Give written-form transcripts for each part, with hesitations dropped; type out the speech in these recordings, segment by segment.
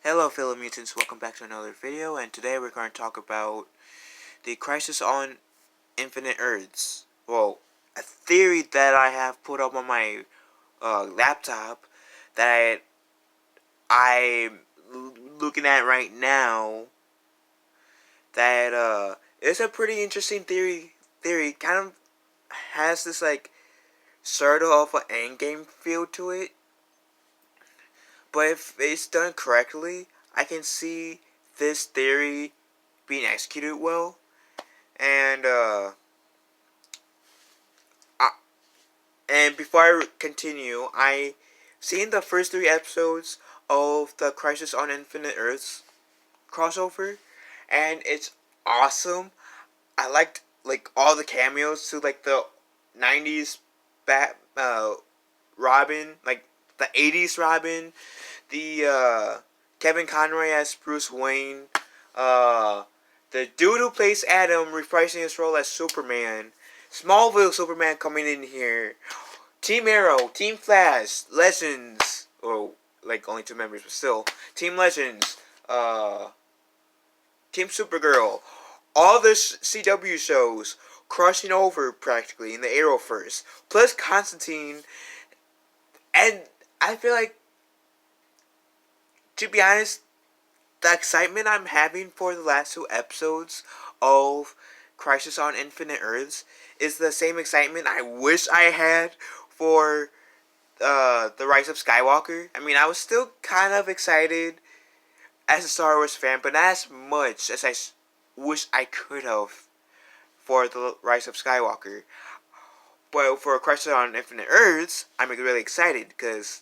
Hello fellow mutants, welcome back to another video, and today we're going to talk about the Crisis on Infinite Earths. Well, a theory that I have put up on my laptop that I'm looking at right now that is a pretty interesting theory kind of has this like sort of an endgame feel to it. But if it's done correctly, I can see this theory being executed well. And and before I continue, I seen the first 3 episodes of the Crisis on Infinite Earths crossover, and it's awesome. I liked like all the cameos to like the '90s Robin, like the '80s Robin, the Kevin Conroy as Bruce Wayne, the dude who plays Adam reprising his role as Superman, Smallville Superman coming in here, Team Arrow, Team Flash, Legends, or like only 2 members, but still, Team Legends, Team Supergirl, all the CW shows crossing over practically in the Arrowverse, plus Constantine, and I feel like, to be honest, the excitement I'm having for the last 2 episodes of Crisis on Infinite Earths is the same excitement I wish I had for The Rise of Skywalker. I mean, I was still kind of excited as a Star Wars fan, but not as much as I wish I could have for The Rise of Skywalker. But for Crisis on Infinite Earths, I'm really excited because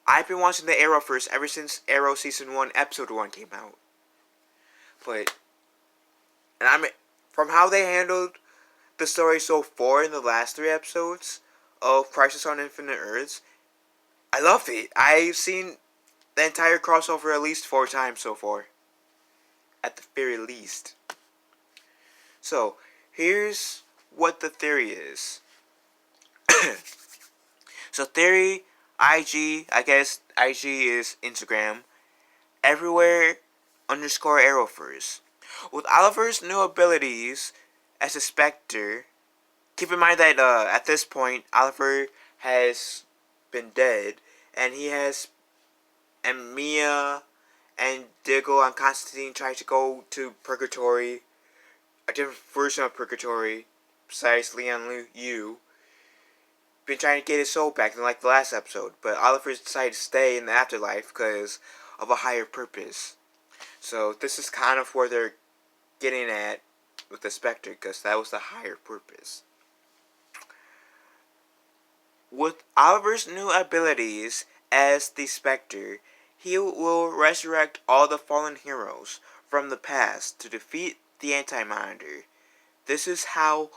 I've been watching the Arrowverse ever since Arrow Season 1, Episode 1 came out. From how they handled the story so far in the last 3 episodes of Crisis on Infinite Earths, I love it. I've seen the entire crossover at least 4 times so far. At the very least. So, here's what the theory is. So, theory, IG, I guess IG is Instagram, everywhere _Arrowverse. With Oliver's new abilities as a Spectre, keep in mind that at this point, Oliver has been dead, and Mia and Diggle and Constantine try to go to Purgatory, a different version of Purgatory, besides Leon Yu. Been trying to get his soul back in like the last episode, but Oliver decided to stay in the afterlife because of a higher purpose. So this is kind of where they're getting at with the Spectre, because that was the higher purpose. With Oliver's new abilities as the Spectre, he will resurrect all the fallen heroes from the past to defeat the Anti-Monitor. This is how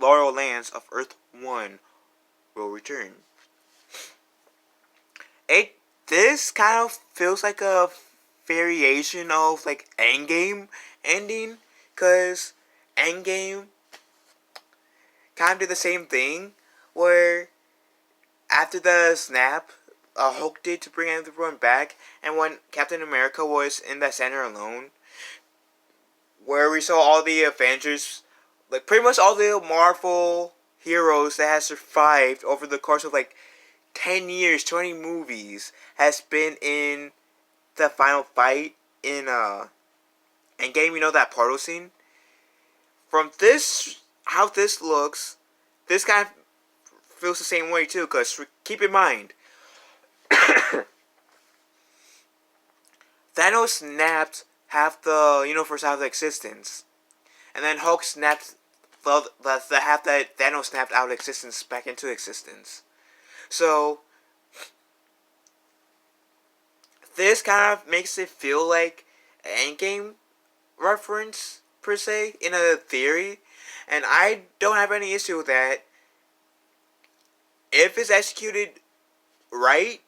Laurel Lands of Earth 1 will return. This kind of feels like a variation of like Endgame ending, because Endgame kind of did the same thing, where after the snap, Hulk did to bring everyone back, and when Captain America was in the center alone, where we saw all the Avengers, like pretty much all the Marvel heroes that has survived over the course of like 10 years, 20 movies, has been in the final fight in Endgame. You know, that portal scene? From this, how this looks, this kind of feels the same way too, because keep in mind, Thanos snapped half the universe out of existence, and then Hulk snapped the half that Thanos snapped out of existence back into existence. So this kind of makes it feel like an Endgame reference per se in a theory, and I don't have any issue with that. If it's executed right,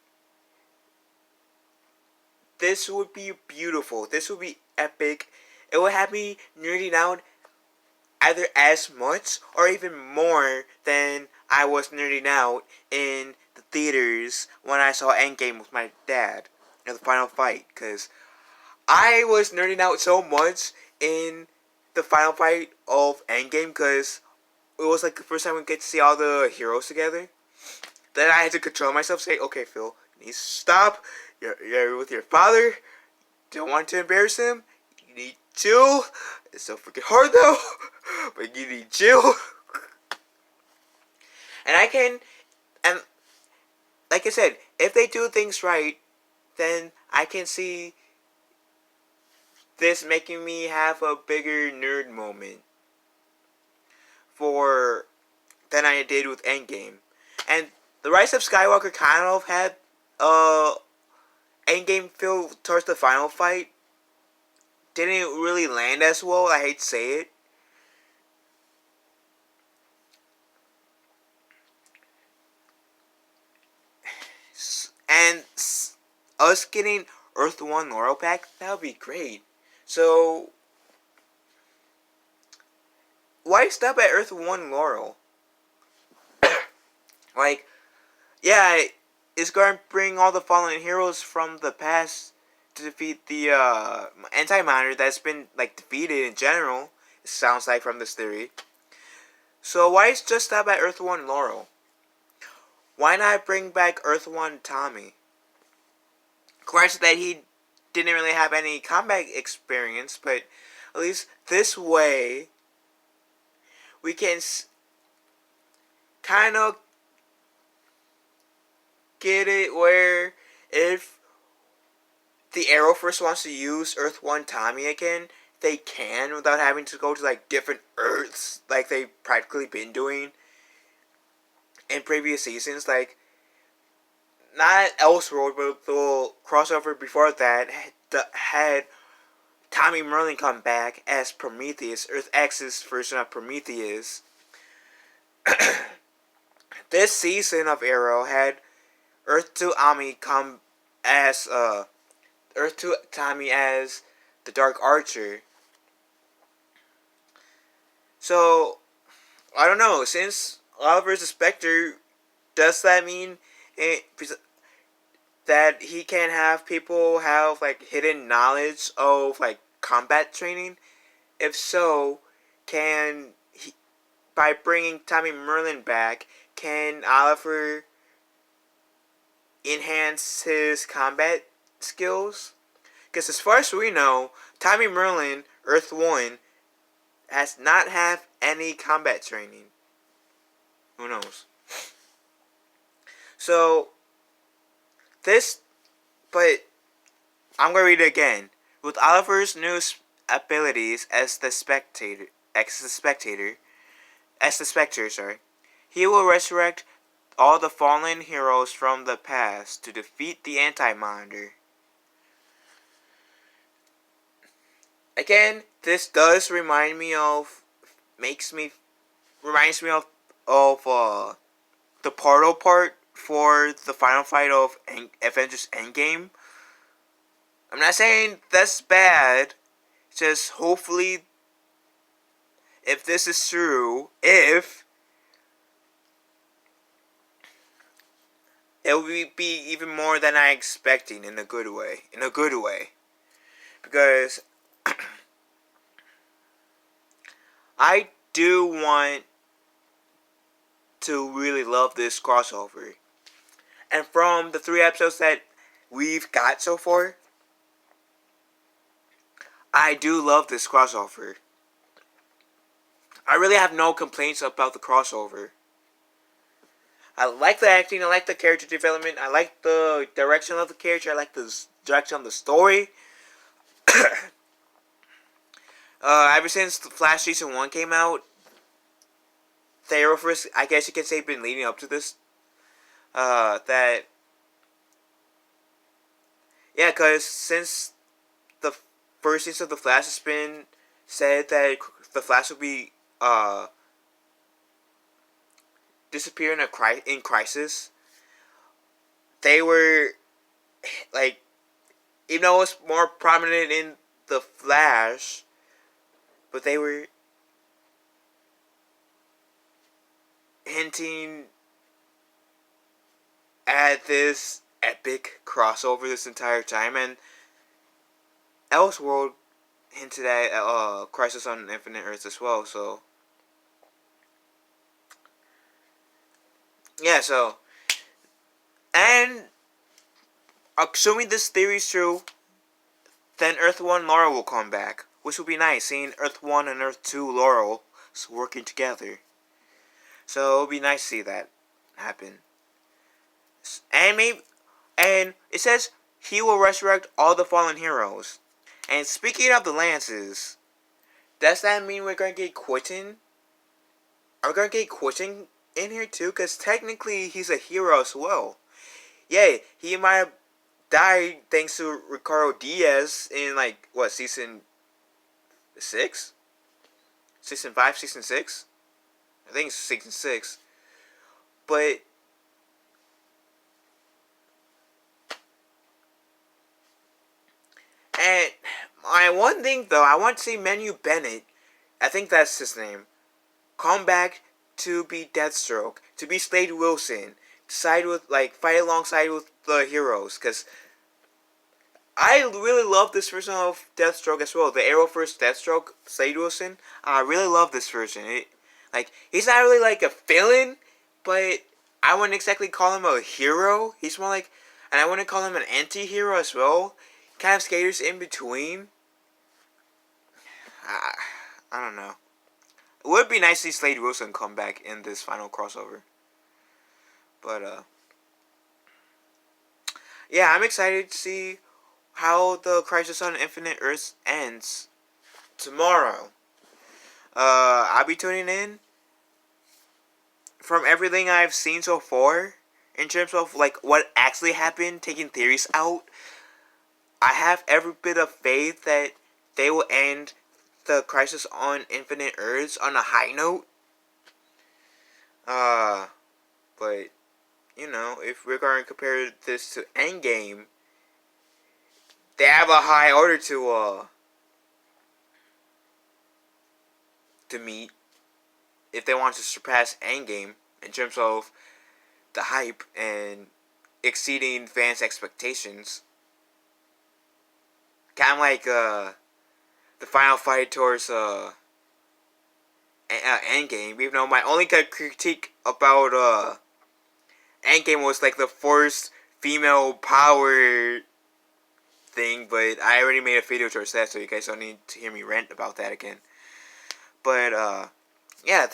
this would be beautiful. This would be epic. It would have me nerding out either as much or even more than I was nerding out in the theaters when I saw Endgame with my dad in the final fight, because I was nerding out so much in the final fight of Endgame, because it was like the first time we get to see all the heroes together. Then I had to control myself, say, okay, Phil, you need to stop. You're with your father. Don't want to embarrass him. You need chill. It's so freaking hard though, but you need chill. And I can, and like I said, if they do things right, then I can see this making me have a bigger nerd moment for than I did with Endgame. And the Rise of Skywalker kind of had Endgame feel towards the final fight. Didn't really land as well. I hate to say it. And us getting Earth 1 Laurel back, that would be great. So, why stop at Earth 1 Laurel? Like, yeah, it's going to bring all the fallen heroes from the past to defeat the anti-monitor that's been like defeated in general. It sounds like from this theory. So why just stop at Earth 1 Laurel? Why not bring back Earth 1 Tommy? Granted that he didn't really have any combat experience, but at least this way we can kind of get it where if the Arrowverse wants to use Earth 1 Tommy again, they can without having to go to like different Earths like they've practically been doing in previous seasons. Like, not Elseworld, but the crossover before that had Tommy Merlin come back as Prometheus, Earth X's version of Prometheus. This season of Arrow had Earth 2 Ami come as Earth 2 Tommy as the Dark Archer. So I don't know. Since Oliver's a Spectre, does that mean that he can have people have like hidden knowledge of like combat training? If so, can he, by bringing Tommy Merlin back, can Oliver enhance his combat skills? Because as far as we know, Tommy Merlin, Earth 1, has not have any combat training. Who knows? So, but I'm going to read it again. With Oliver's new abilities as the Spectre, he will resurrect all the fallen heroes from the past to defeat the Anti-Monitor. Again, this does remind me of the portal part for the final fight of Avengers Endgame. I'm not saying that's bad. Just hopefully, if this is true, it will be even more than I expecting in a good way. Because I do want to really love this crossover. And from the 3 episodes that we've got so far, I do love this crossover. I really have no complaints about the crossover. I like the acting, I like the character development, I like the direction of the character, I like the direction of the story. Ever since the Flash Season 1 came out, the Arrowverse, I guess you could say, been leading up to this. Because since the first season of the Flash has been said that the Flash will be disappearing in crisis, they were like, even though it's more prominent in the Flash, but they were hinting at this epic crossover this entire time, and Elseworld hinted at Crisis on Infinite Earths as well. So yeah, so and assuming this theory is true, then Earth 1 Laurel will come back, which would be nice, seeing Earth 1 and Earth 2 Laurel working together. So it would be nice to see that happen. And it says he will resurrect all the fallen heroes. And speaking of the lances, does that mean we're going to get Quentin? Are we going to get Quentin in here too? Because technically he's a hero as well. Yeah, he might have died thanks to Ricardo Diaz in season 6? Season 5, season 6? I think it's season 6. But and my one thing though, I want to see Manu Bennett, I think that's his name, come back to be Deathstroke, to be Slade Wilson, fight alongside with the heroes, because I really love this version of Deathstroke as well. The Arrowverse Deathstroke, Slade Wilson. I really love this version. He's not really like a villain, but I wouldn't exactly call him a hero. He's more like, and I wouldn't call him an anti-hero as well. Kind of skaters in between. I don't know. It would be nice to see Slade Wilson come back in this final crossover. But, yeah, I'm excited to see how the Crisis on Infinite Earths ends tomorrow. I'll be tuning in. From everything I've seen so far, in terms of what actually happened, taking theories out, I have every bit of faith that they will end the Crisis on Infinite Earths on a high note. But if we're going to compare this to Endgame, they have a high order to meet if they want to surpass Endgame in terms of the hype and exceeding fans' expectations. Kind of like the final fight towards Endgame. Even though my only critique about Endgame was the forced female power thing, but I already made a video towards that, so you guys don't need to hear me rant about that again. But yeah,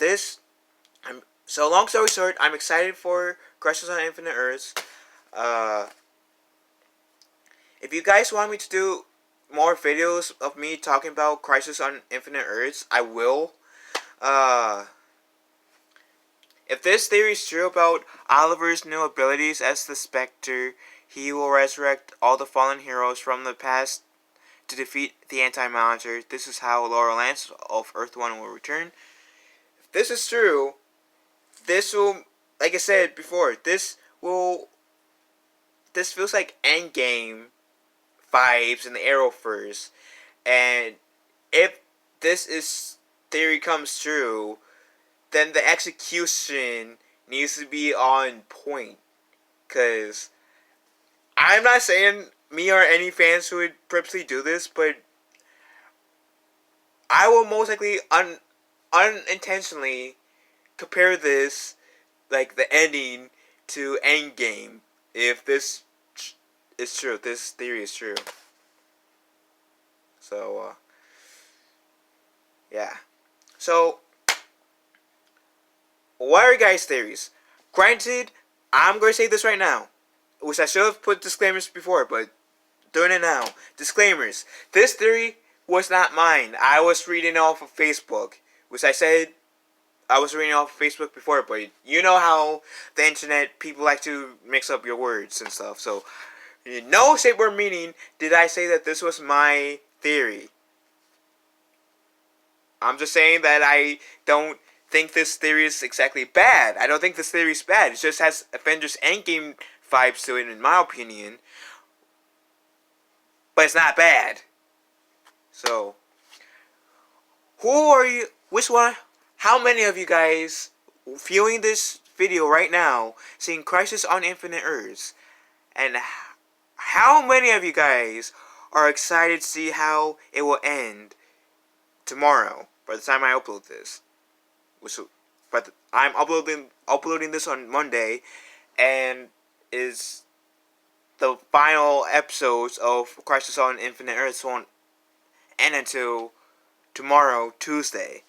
so long story short, I'm excited for Crisis on Infinite Earths. If you guys want me to do more videos of me talking about Crisis on Infinite Earths, I will. If this theory is true about Oliver's new abilities as the Spectre, he will resurrect all the fallen heroes from the past to defeat the Anti-Monitor. This is how Laurel Lance of Earth 1 will return. If this is true, this will, like I said before, this feels like Endgame vibes in the Arrowverse. And if this theory comes true, then the execution needs to be on point. Because I'm not saying me or any fans who would purposely do this, but I will most likely unintentionally compare this, the ending, to Endgame. If this is true, if this theory is true. So, yeah. So, what are your guys' theories? Granted, I'm going to say this right now, which I should have put disclaimers before, but doing it now. Disclaimers. This theory was not mine. I was reading off of Facebook, which I said I was reading off of Facebook before, but you know how the internet, people like to mix up your words and stuff. So, in no shape or meaning did I say that this was my theory. I'm just saying that I don't think this theory is exactly bad. I don't think this theory is bad. It just has Avengers Endgame vibes to it, in my opinion. But it's not bad. So, who are you? Which one? How many of you guys viewing this video right now, seeing Crisis on Infinite Earths, and how many of you guys are excited to see how it will end tomorrow by the time I upload this? But I'm uploading this on Monday, and is the final episodes of Crisis on Infinite Earths won't end until tomorrow, Tuesday.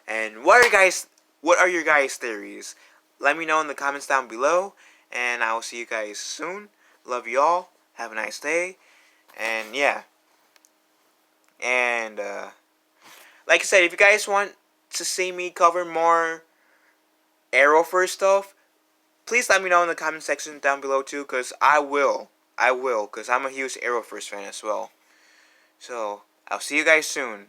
And what are your guys' theories? Let me know in the comments down below, and I will see you guys soon. Love you all. Have a nice day. And yeah. And like I said, if you guys want to see me cover more Arrowverse stuff, please let me know in the comment section down below too, because I will, because I'm a huge Arrowverse fan as well. So, I'll see you guys soon.